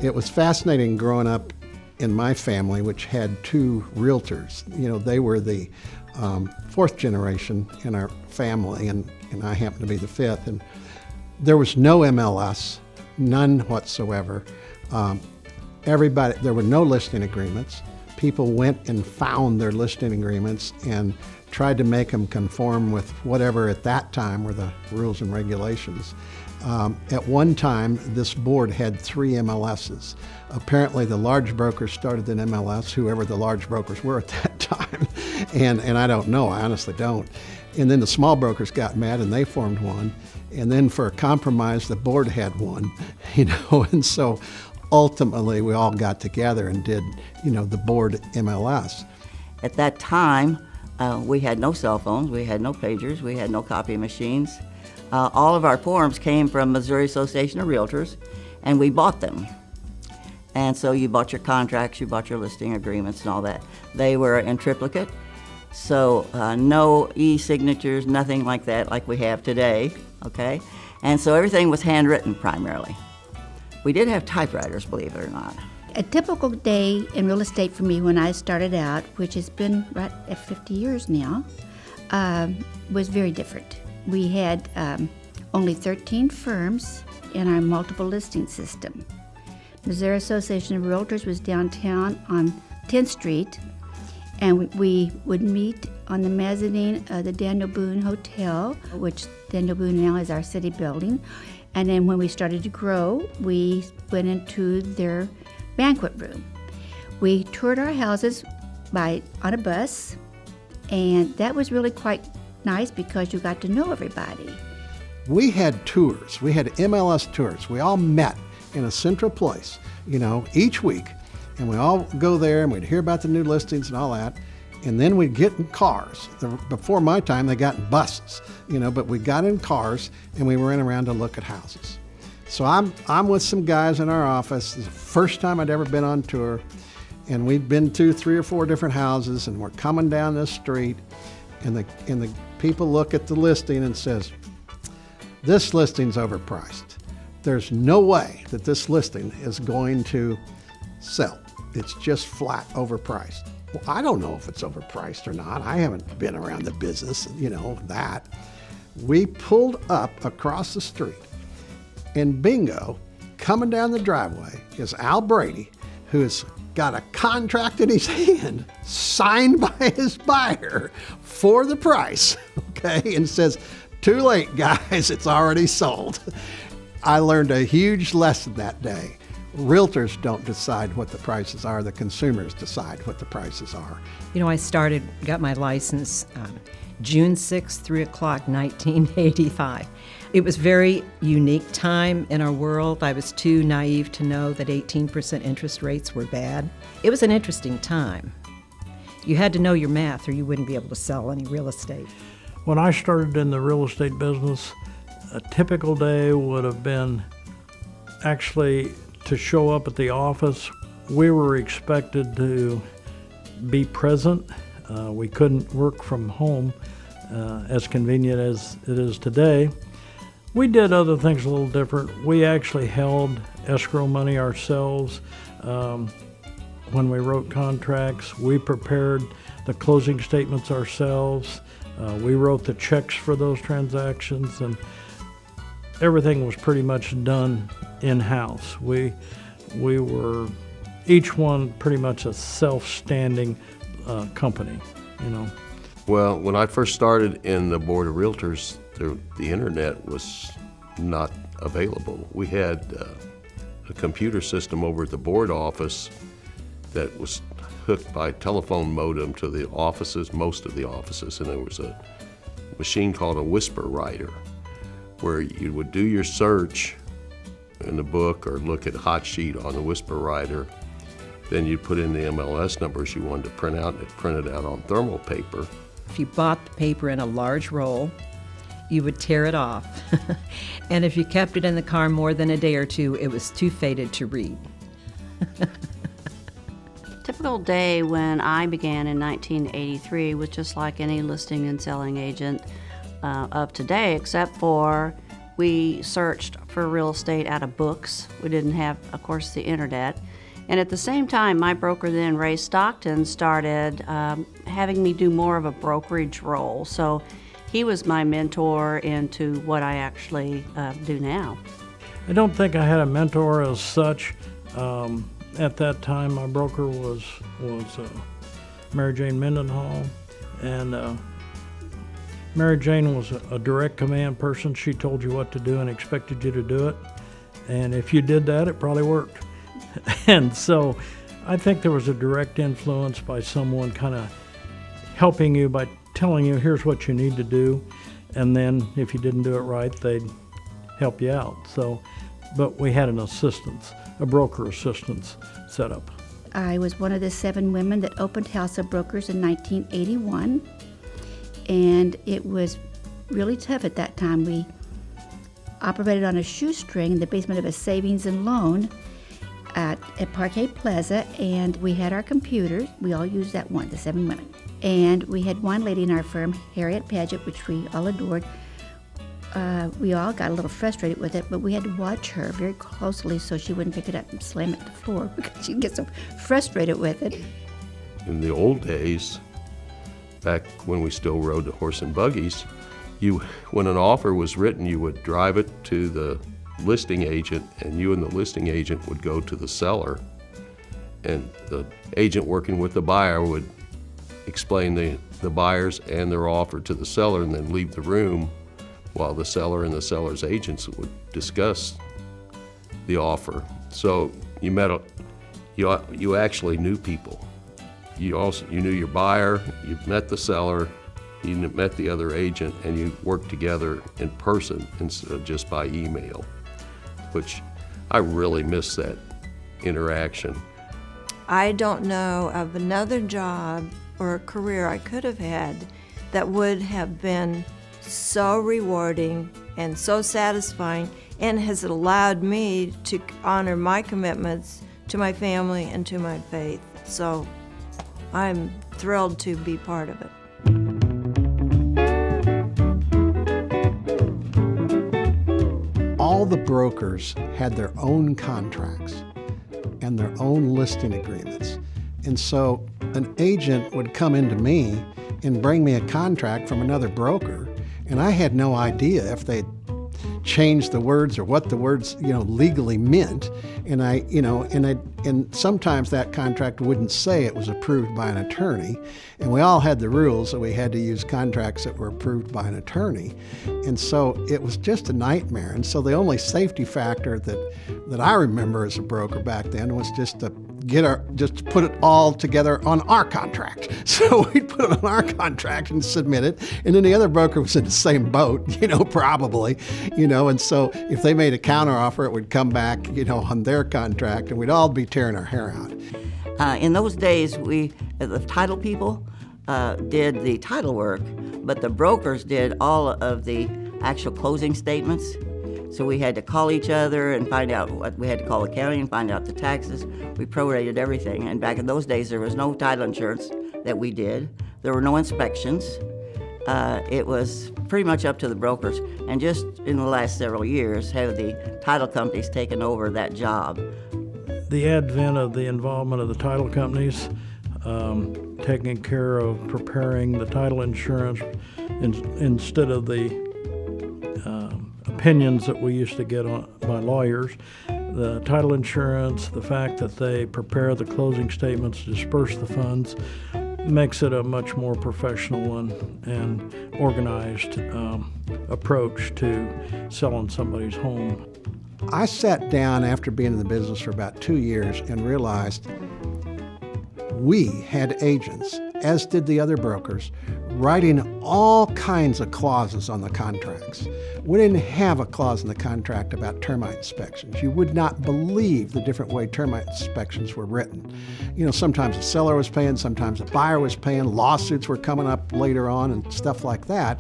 It was fascinating growing up in my family, which had two realtors. They were the fourth generation in our family, and I happen to be the fifth. And there was no MLS, none whatsoever. There were no listing agreements. People went and found their listing agreements and tried to make them conform with whatever at that time were the rules and regulations. At one time, this board had 3 MLSs. Apparently, the large brokers started an MLS, whoever the large brokers were at that time. And I don't know, I honestly don't. And then the small brokers got mad and they formed one. And then for a compromise, the board had one, and so ultimately we all got together and did, the board MLS. At that time, we had no cell phones, we had no pagers, we had no copy machines. All of our forms came from Missouri Association of Realtors, and we bought them. And so you bought your contracts, you bought your listing agreements and all that. They were in triplicate, so no e-signatures, nothing like that like we have today, okay? And so everything was handwritten primarily. We did have typewriters, believe it or not. A typical day in real estate for me when I started out, which has been right at 50 years now, was very different. We had only 13 firms in our multiple listing system. Missouri Association of Realtors was downtown on 10th Street, and we would meet on the mezzanine of the Daniel Boone Hotel, which Daniel Boone now is our city building. And then when we started to grow, we went into their banquet room. We toured our houses on a bus, and that was really quite nice because you got to know everybody. We had tours. We had MLS tours. We all met in a central place, each week. And we all go there and we'd hear about the new listings and all that. And then we'd get in cars. Before my time, they got in buses, but we got in cars and we ran around to look at houses. So I'm with some guys in our office. It's the first time I'd ever been on tour. And we'd been to 3 or 4 different houses, and we're coming down this street, and the people look at the listing and says, "This listing's overpriced. There's no way that this listing is going to sell. It's just flat overpriced." Well, I don't know if it's overpriced or not. I haven't been around the business, that. We pulled up across the street, and bingo, coming down the driveway is Al Brady, who's got a contract in his hand signed by his buyer for the price, okay, and says, "Too late, guys, it's already sold." I learned a huge lesson that day. Realtors don't decide what the prices are, the consumers decide what the prices are. I got my license June 6th, 3 o'clock, 1985. It was a very unique time in our world. I was too naive to know that 18% interest rates were bad. It was an interesting time. You had to know your math or you wouldn't be able to sell any real estate. When I started in the real estate business, a typical day would have been actually to show up at the office. We were expected to be present. We couldn't work from home as convenient as it is today. We did other things a little different. We actually held escrow money ourselves. When we wrote contracts, we prepared the closing statements ourselves. We wrote the checks for those transactions, and everything was pretty much done in-house. We were each one pretty much a self-standing company, Well, when I first started in the Board of Realtors, the internet was not available. We had a computer system over at the board office that was hooked by telephone modem to the offices, most of the offices, and there was a machine called a whisper writer where you would do your search in the book or look at hot sheet on the whisper writer. Then you'd put in the MLS numbers you wanted to print out, and it printed out on thermal paper. If you bought the paper in a large roll, you would tear it off. And if you kept it in the car more than a day or two, it was too faded to read. Typical day when I began in 1983 was just like any listing and selling agent of today, except for We searched for real estate out of books. We didn't have, of course, the internet. And at the same time, my broker then, Ray Stockton, started having me do more of a brokerage role. So he was my mentor into what I actually do now. I don't think I had a mentor as such. At that time, my broker was Mary Jane Mendenhall, and Mary Jane was a direct command person. She told you what to do and expected you to do it, and if you did that, it probably worked. And so I think there was a direct influence by someone kind of helping you by telling you, here's what you need to do, and then if you didn't do it right, they'd help you out. So, but we had an assistance, a broker assistance set up. I was one of the 7 women that opened House of Brokers in 1981, and it was really tough at that time. We operated on a shoestring in the basement of a savings and loan at Parquet Plaza, and we had our computers. We all used that one, the 7 women. And we had one lady in our firm, Harriet Paget, which we all adored. We all got a little frustrated with it, but we had to watch her very closely so she wouldn't pick it up and slam it to the floor because she'd get so frustrated with it. In the old days, back when we still rode the horse and buggies, when an offer was written, you would drive it to the listing agent, and you and the listing agent would go to the seller, and the agent working with the buyer would explain the buyers and their offer to the seller, and then leave the room while the seller and the seller's agents would discuss the offer. So you actually knew people. You knew your buyer, you met the seller, you met the other agent, and you worked together in person instead of just by email, which I really miss that interaction. I don't know of another job or a career I could have had that would have been so rewarding and so satisfying and has allowed me to honor my commitments to my family and to my faith. So I'm thrilled to be part of it. All the brokers had their own contracts and their own listing agreements. And so an agent would come into me and bring me a contract from another broker, and I had no idea if they'd changed the words or what the words, legally meant. And and sometimes that contract wouldn't say it was approved by an attorney. And we all had the rules that we had to use contracts that were approved by an attorney. And so it was just a nightmare. And so the only safety factor that I remember as a broker back then was just to put it all together on our contract. So we'd put it on our contract and submit it, and then the other broker was in the same boat, probably, and so if they made a counteroffer, it would come back, on their contract, and we'd all be tearing our hair out. In those days, the title people did the title work, but the brokers did all of the actual closing statements. So we had to call each other and find out we had to call the county and find out the taxes. We prorated everything. And back in those days, there was no title insurance that we did. There were no inspections. It was pretty much up to the brokers. And just in the last several years, have the title companies taken over that job. The advent of the involvement of the title companies, taking care of preparing the title insurance instead of the opinions that we used to get by lawyers, the title insurance, the fact that they prepare the closing statements, disperse the funds, makes it a much more professional and organized approach to selling somebody's home. I sat down after being in the business for about 2 years and realized we had agents, as did the other brokers, writing all kinds of clauses on the contracts. We didn't have a clause in the contract about termite inspections. You would not believe the different way termite inspections were written. Sometimes the seller was paying, sometimes the buyer was paying, lawsuits were coming up later on and stuff like that.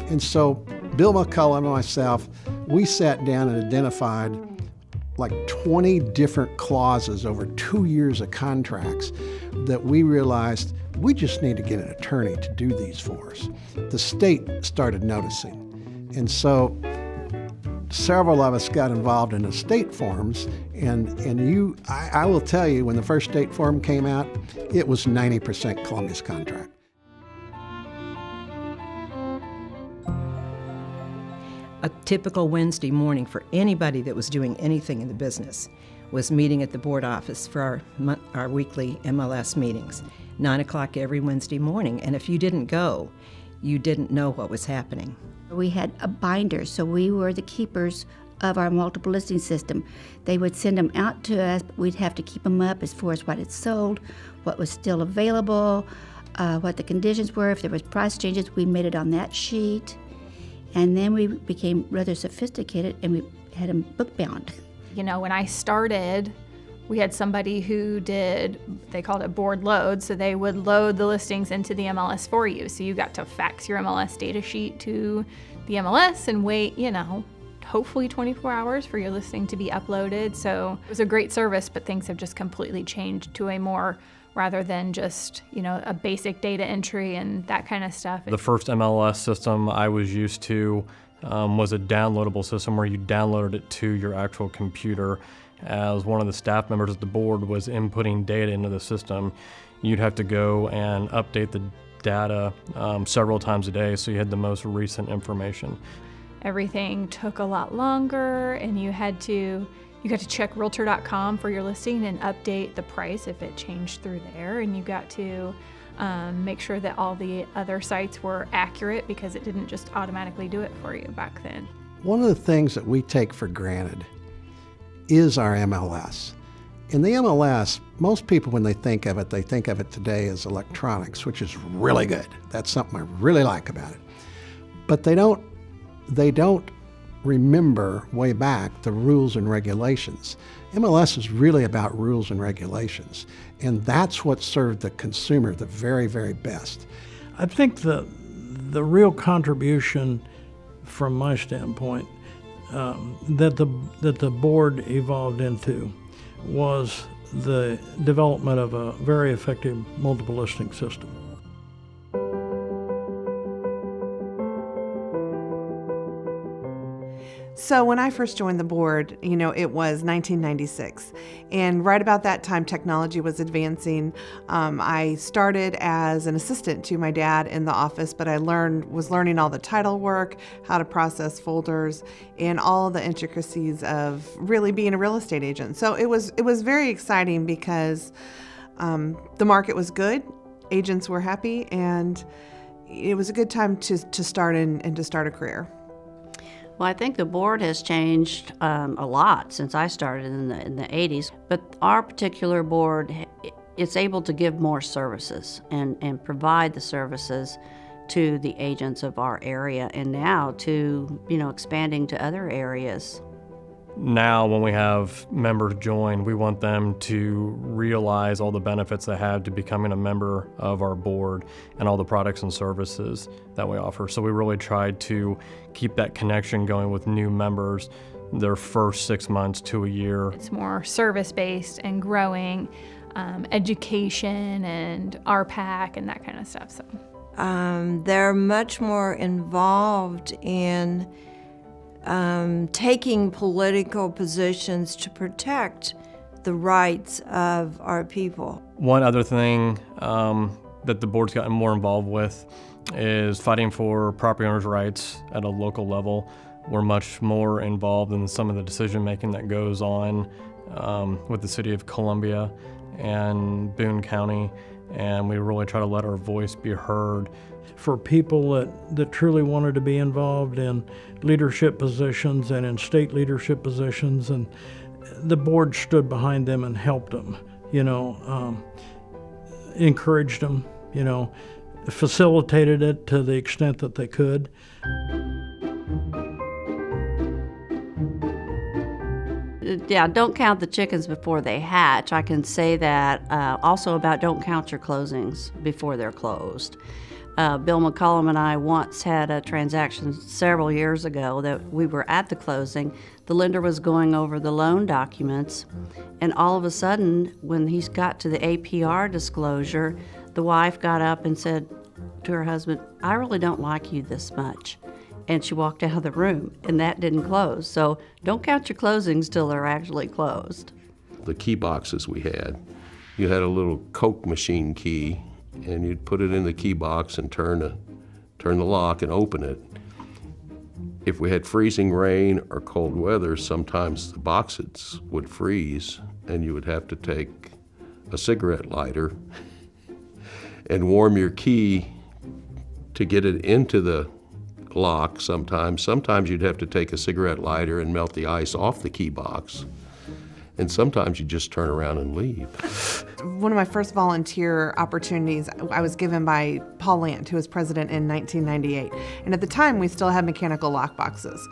And so Bill McCullough and myself, we sat down and identified like 20 different clauses over 2 years of contracts that we realized we just need to get an attorney to do these for us. The state started noticing. And so several of us got involved in estate forms, and I will tell you, when the first state form came out, it was 90% Columbia's contract. A typical Wednesday morning for anybody that was doing anything in the business was meeting at the board office for our weekly MLS meetings, 9 o'clock every Wednesday morning. And if you didn't go, you didn't know what was happening. We had a binder, so we were the keepers of our multiple listing system. They would send them out to us, but we'd have to keep them up as far as what had sold, what was still available, what the conditions were. If there was price changes, we made it on that sheet. And then we became rather sophisticated, and we had them book bound. You know, when I started, we had somebody who did, they called it board load, so they would load the listings into the MLS for you. So you got to fax your MLS data sheet to the MLS and wait, you know, hopefully 24 hours for your listing to be uploaded. So it was a great service, but things have just completely changed to a more, rather than just, you know, a basic data entry and that kind of stuff. The first MLS system I was used to was a downloadable system where you downloaded it to your actual computer. As one of the staff members at the board was inputting data into the system, you'd have to go and update the data several times a day so you had the most recent information. Everything took a lot longer, and you got to check Realtor.com for your listing and update the price if it changed through there, and you got to make sure that all the other sites were accurate because it didn't just automatically do it for you back then. One of the things that we take for granted is our MLS. In the MLS, most people, when they think of it today as electronics, which is really good. That's something I really like about it. But they don't remember way back the rules and regulations. MLS is really about rules and regulations, and that's what served the consumer the very, very best. I think the real contribution from my standpoint that the board evolved into was the development of a very effective multiple listing system. So when I first joined the board, you know, it was 1996. And right about that time, technology was advancing. I started as an assistant to my dad in the office, but I was learning all the title work, how to process folders, and all the intricacies of really being a real estate agent. So it was very exciting because the market was good, agents were happy, and it was a good time to start and to start a career. Well, I think the board has changed a lot since I started in the 80s, but our particular board, it's able to give more services and provide the services to the agents of our area, and now to, you know, expanding to other areas. Now, when we have members join, we want them to realize all the benefits they have to becoming a member of our board and all the products and services that we offer. So we really tried to keep that connection going with new members their first 6 months to a year. It's more service-based and growing, education and RPAC and that kind of stuff. So They're much more involved in taking political positions to protect the rights of our people. One other thing that the board's gotten more involved with is fighting for property owners' rights at a local level. We're much more involved in some of the decision making that goes on with the city of Columbia and Boone County, and we really try to let our voice be heard. For people that truly wanted to be involved in leadership positions and in state leadership positions, and the board stood behind them and helped them, you know, encouraged them, you know, facilitated it to the extent that they could. Yeah, don't count the chickens before they hatch. I can say that also about don't count your closings before they're closed. Bill McCollum and I once had a transaction several years ago that we were at the closing. The lender was going over the loan documents, and all of a sudden, when he got to the APR disclosure, the wife got up and said to her husband, "I really don't like you this much." and she walked out of the room, and that didn't close. So don't count your closings till they're actually closed. The key boxes we had, you had a little Coke machine key, and you'd put it in the key box and turn the lock and open it. If we had freezing rain or cold weather, sometimes the boxes would freeze, and you would have to take a cigarette lighter and warm your key to get it into the lock sometimes. Sometimes you'd have to take a cigarette lighter and melt the ice off the key box. And sometimes you just turn around and leave. One of my first volunteer opportunities I was given by Paul Lant, who was president in 1998. And at the time, we still had mechanical lock boxes.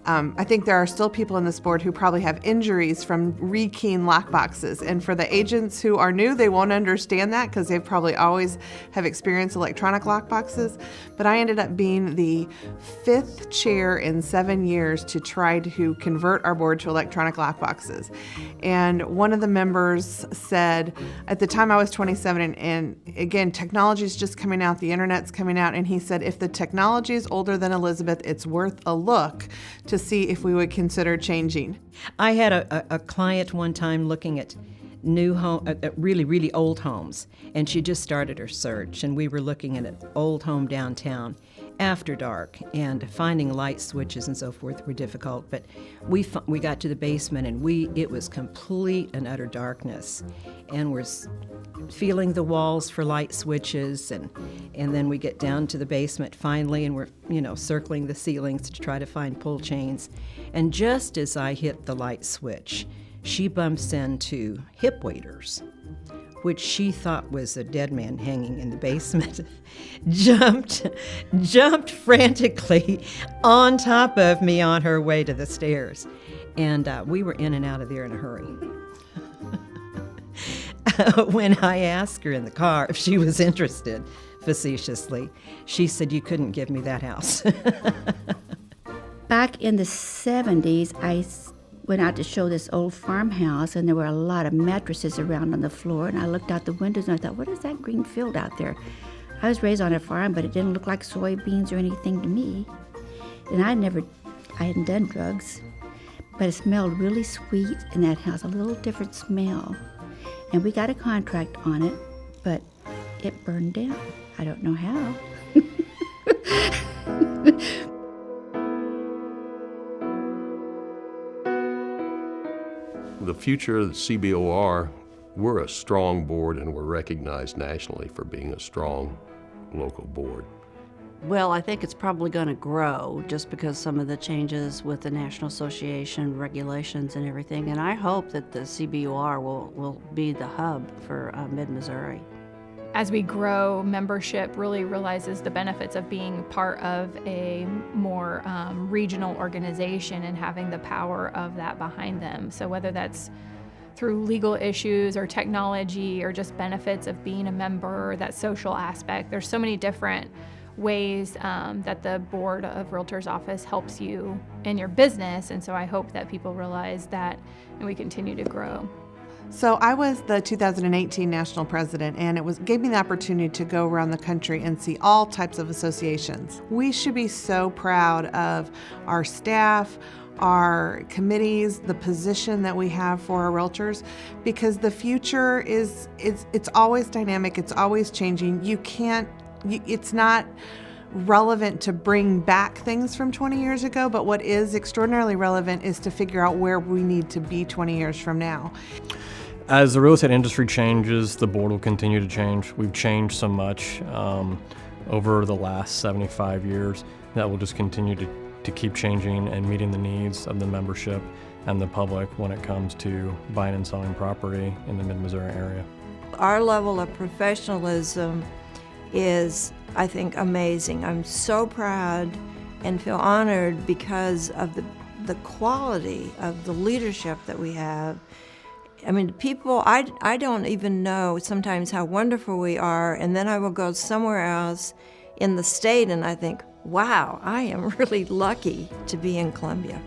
I think there are still people in this board who probably have injuries from rekeying lock boxes. And for the agents who are new, they won't understand that because they probably always have experienced electronic lock boxes. But I ended up being the 5th chair in 7 years to try to convert our board to electronic lock boxes. And one of the members said, at the time I was 27, and again, technology is just coming out, the internet's coming out, and he said, if the technology is older than Elizabeth, it's worth a look to see if we would consider changing. I had a client one time looking at new home, really, really old homes, and she just started her search, and we were looking at an old home downtown after dark, and finding light switches and so forth were difficult, but we got to the basement, and it was complete and utter darkness, and we're feeling the walls for light switches, and then we get down to the basement finally, and we're circling the ceilings to try to find pull chains, and just as I hit the light switch, she bumps into hip waders, which she thought was a dead man hanging in the basement, jumped frantically on top of me on her way to the stairs. And we were in and out of there in a hurry. When I asked her in the car if she was interested, facetiously, she said, "You couldn't give me that house." Back in the 70s, I went out to show this old farmhouse, and there were a lot of mattresses around on the floor, and I looked out the windows and I thought, what is that green field out there? I was raised on a farm, but it didn't look like soybeans or anything to me. And I hadn't done drugs, but it smelled really sweet in that house, a little different smell. And we got a contract on it, but it burned down. I don't know how. The future of the CBOR, we're a strong board, and we're recognized nationally for being a strong local board. Well, I think it's probably going to grow just because some of the changes with the National Association regulations and everything. And I hope that the CBOR will be the hub for Mid-Missouri. As we grow, membership really realizes the benefits of being part of a more regional organization and having the power of that behind them. So whether that's through legal issues or technology or just benefits of being a member, that social aspect, there's so many different ways that the Board of Realtors office helps you in your business. And so I hope that people realize that and we continue to grow. So I was the 2018 national president, and it gave me the opportunity to go around the country and see all types of associations. We should be so proud of our staff, our committees, the position that we have for our realtors, because the future it's always dynamic, it's always changing. It's not relevant to bring back things from 20 years ago, but what is extraordinarily relevant is to figure out where we need to be 20 years from now. As the real estate industry changes, the board will continue to change. We've changed so much over the last 75 years that we'll just continue to keep changing and meeting the needs of the membership and the public when it comes to buying and selling property in the Mid-Missouri area. Our level of professionalism is, I think, amazing. I'm so proud and feel honored because of the quality of the leadership that we have. I mean, people, I don't even know sometimes how wonderful we are, and then I will go somewhere else in the state and I think, wow, I am really lucky to be in Columbia.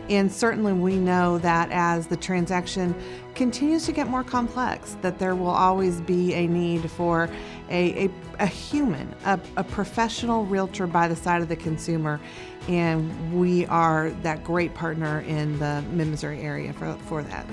And certainly we know that as the transaction continues to get more complex, that there will always be a need for a human, a professional realtor by the side of the consumer. And we are that great partner in the Mid-Missouri area for that.